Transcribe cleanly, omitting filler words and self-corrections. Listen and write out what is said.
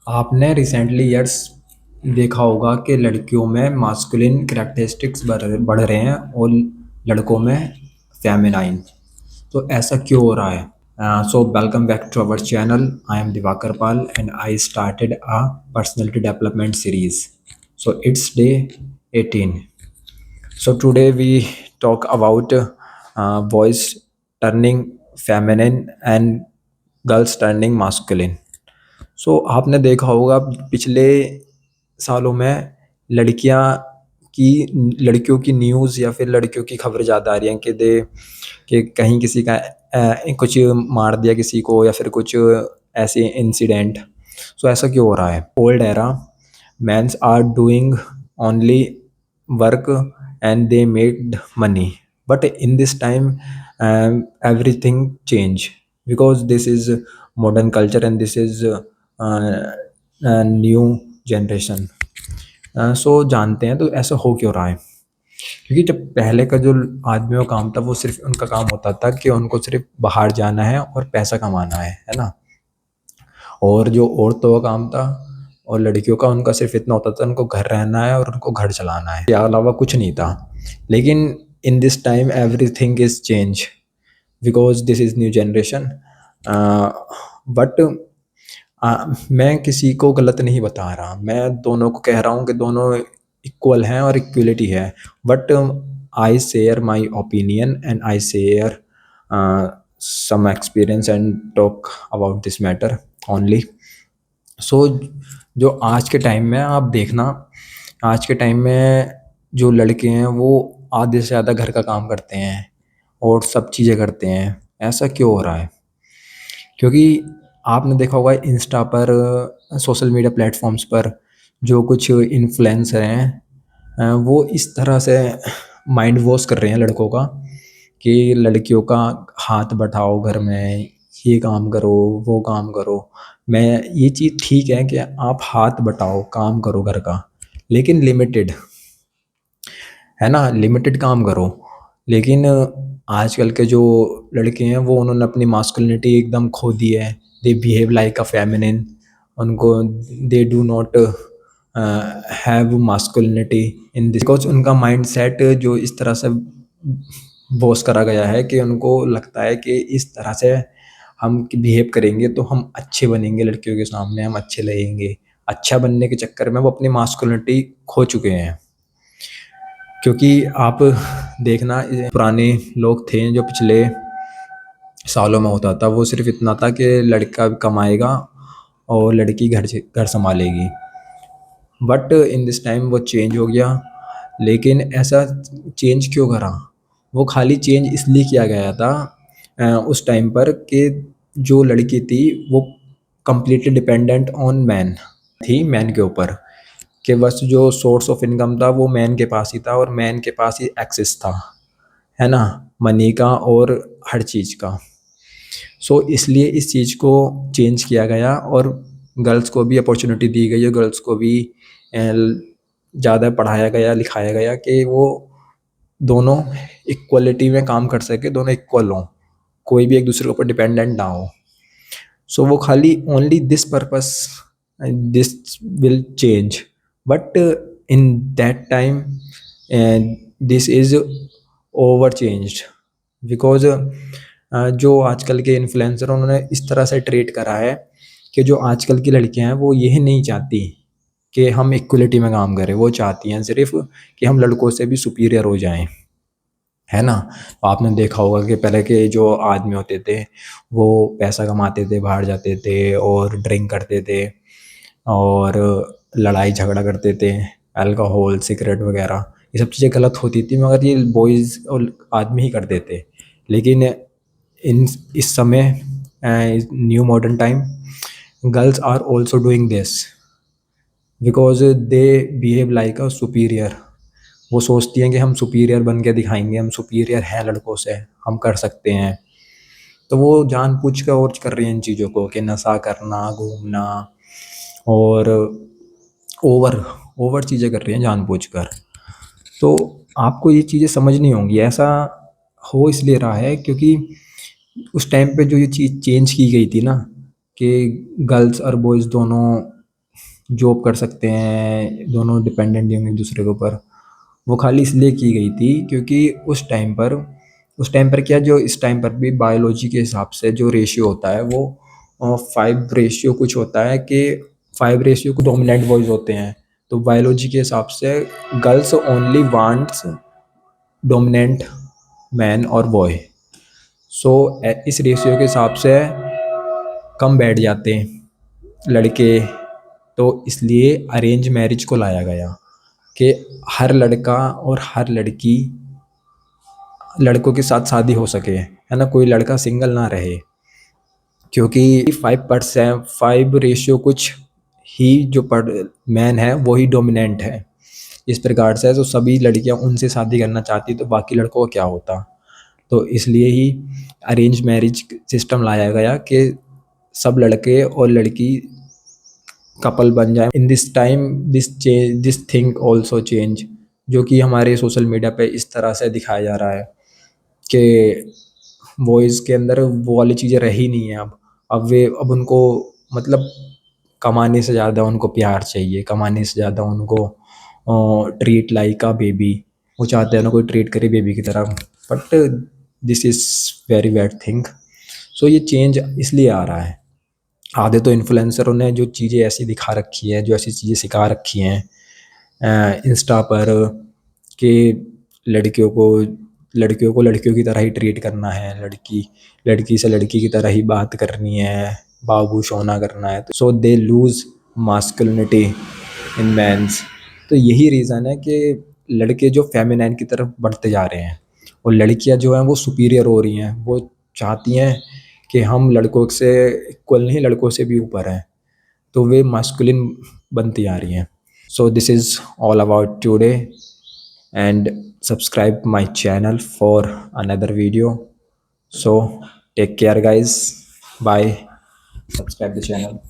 आपने recently years देखा होगा कि लड़कियों में मास्कुलिन करैक्टरिस्टिक्स बढ़ रहे हैं और लड़कों में फेमिनाइन। तो ऐसा क्यों हो रहा है? So welcome back to our channel. I am Diwakar Pal and I started a personality development series. So it's day 18. So today we talk about boys turning feminine and girls turning masculine. सो आपने देखा होगा पिछले सालों में लड़कियां की लड़कियों की न्यूज़ या फिर लड़कियों की खबर ज़्यादा आ रही हैं कि कहीं किसी का कुछ मार दिया किसी को या फिर कुछ ऐसे इंसिडेंट। सो ऐसा क्यों हो रहा है? Old era mens are doing only work and they made money, but in this time everything change because this is modern culture and this is new generation. So जानते हैं तो ऐसा हो क्यों रहा है? क्योंकि जब पहले का जो आदमियों का काम था वो सिर्फ उनका काम होता था कि उनको सिर्फ बाहर जाना है और पैसा कमाना है ना। और जो औरतों का काम था और लड़कियों का उनका सिर्फ इतना होता था उनको घर रहना है और उनको घर चलाना है, इसके अलावा कुछ नहीं था। लेकिन in this time everything is change because this is new generation. But मैं किसी को गलत नहीं बता रहा, मैं दोनों को कह रहा हूँ कि दोनों इक्वल हैं और इक्वलिटी है। But I share my opinion and I share some experience and talk about this matter only. सो जो आज के टाइम में आप देखना, आज के टाइम में जो लड़के हैं वो आधे से ज़्यादा घर का काम करते हैं और सब चीज़ें करते हैं। ऐसा क्यों हो रहा है? क्योंकि आपने देखा होगा इंस्टा पर, सोशल मीडिया प्लेटफॉर्म्स पर जो कुछ इन्फ्लुएंसर हैं वो इस तरह से माइंड वॉश कर रहे हैं लड़कों का कि लड़कियों का हाथ बटाओ घर में, ये काम करो वो काम करो। मैं ये चीज़ ठीक है कि आप हाथ बटाओ काम करो घर का, लेकिन लिमिटेड, है ना, लिमिटेड काम करो। लेकिन आजकल के जो लड़के हैं वो उन्होंने अपनी मास्कुलिनिटी एकदम खो दी है। They behave like a feminine. उनको they do not have masculinity in this because उनका माइंड सेट जो इस तरह से बॉस करा गया है कि उनको लगता है कि इस तरह से हम बिहेव करेंगे तो हम अच्छे बनेंगे, लड़कियों के सामने हम अच्छे लगेंगे। अच्छा बनने के चक्कर में वो अपनी मास्कुलिनिटी खो चुके हैं। क्योंकि आप देखना पुराने लोग थे जो पिछले सालों में होता था वो सिर्फ इतना था कि लड़का कमाएगा और लड़की घर संभालेगी। बट इन दिस टाइम वो चेंज हो गया। लेकिन ऐसा चेंज क्यों करा? वो खाली चेंज इसलिए किया गया था उस टाइम पर कि जो लड़की थी वो कम्प्लीटली डिपेंडेंट ऑन मैन थी, मैन के ऊपर, कि बस जो सोर्स ऑफ इनकम था वो मैन के पास ही था और मैन के पास ही एक्सेस था, है ना, मनी का और हर चीज़ का। सो इसलिए इस चीज़ को चेंज किया गया और गर्ल्स को भी अपॉर्चुनिटी दी गई है, गर्ल्स को भी ज़्यादा पढ़ाया गया लिखाया गया कि वो दोनों इक्वलिटी में काम कर सके, दोनों इक्वल हों, कोई भी एक दूसरे के ऊपर डिपेंडेंट ना हो। सो वो खाली only this purpose this will change. But in that time this is over changed because जो आजकल के इन्फ्लुएंसर उन्होंने इस तरह से ट्रीट करा है कि जो आजकल की लड़कियां हैं वो यही नहीं चाहती कि हम इक्वलिटी में काम करें, वो चाहती हैं सिर्फ कि हम लड़कों से भी सुपीरियर हो जाएं, है ना। तो आपने देखा होगा कि पहले के जो आदमी होते थे वो पैसा कमाते थे, बाहर जाते थे और ड्रिंक करते थे और लड़ाई झगड़ा करते थे, अल्कोहल सिगरेट वगैरह ये सब चीज़ें गलत होती थी, मगर ये बॉयज़ और आदमी ही करते थे। लेकिन इन इस समय new modern time girls are also doing this because they behave like a superior. वो सोचती हैं कि हम सुपीरियर बन के दिखाएंगे, हम सुपीरियर हैं लड़कों से, हम कर सकते हैं। तो वो जानबूझ कर और कर रही हैं इन चीज़ों को कि नशा करना, घूमना और ओवर ओवर चीज़ें कर रही हैं जानबूझकर। तो आपको ये चीज़ें समझनी होंगी। ऐसा हो इसलिए रहा है क्योंकि उस टाइम पे जो ये चीज़ चेंज की गई थी ना कि गर्ल्स और बॉयज़ दोनों जॉब कर सकते हैं, दोनों डिपेंडेंट नहीं होंगे एक दूसरे के ऊपर। वो खाली इसलिए की गई थी क्योंकि उस टाइम पर क्या, जो इस टाइम पर भी बायोलॉजी के हिसाब से जो रेशियो होता है वो 5 रेशियो कुछ होता है कि 5 रेशियो को डोमिनेंट बॉयज होते हैं। तो बायोलॉजी के हिसाब से girls only wants dominant man और बॉय। सो इस रेशियो के हिसाब से कम बैठ जाते हैं लड़के। तो इसलिए अरेंज मैरिज को लाया गया कि हर लड़का और हर लड़की, लड़कों के साथ शादी हो सके, है ना, कोई लड़का सिंगल ना रहे। क्योंकि 5%, 5 रेशियो कुछ ही जो मैन है वही डोमिनेंट है इस प्रकार से। तो सभी लड़कियां उनसे शादी करना चाहती, तो बाकी लड़कों को क्या होता। तो इसलिए ही अरेंज मैरिज सिस्टम लाया गया कि सब लड़के और लड़की कपल बन जाए। In this time this thing also change, जो कि हमारे सोशल मीडिया पे इस तरह से दिखाया जा रहा है कि बॉयज़ के अंदर वो वाली चीज़ें रही नहीं है अब उनको मतलब कमाने से ज़्यादा उनको प्यार चाहिए, कमाने से ज़्यादा उनको ट्रीट लाइक अ बेबी। वो चाहते हैं ना कोई ट्रीट करे बेबी की तरह। But this is very bad thing. So ये चेंज इसलिए आ रहा है। आधे तो इन्फ्लुएंसरों ने जो चीज़ें ऐसी दिखा रखी है, जो ऐसी चीज़ें सिखा रखी हैं इंस्टा पर कि लड़कियों को लड़कियों को लड़कियों की तरह ही ट्रीट करना है, लड़की लड़की से लड़की की तरह ही बात करनी है, बाबू सोना करना है। सो दे लूज़ मास्कुलिनिटी इन मैंस। तो यही रीज़न है कि लड़के जो फेमिनाइन की तरफ बढ़ते जा रहे हैं और लड़कियां जो हैं वो सुपीरियर हो रही हैं। वो चाहती हैं कि हम लड़कों से इक्वल नहीं, लड़कों से भी ऊपर हैं। तो वे मास्कुलिन बनती आ रही हैं। So this is all about today, and subscribe my channel for another video. So take care guys, bye, subscribe the channel.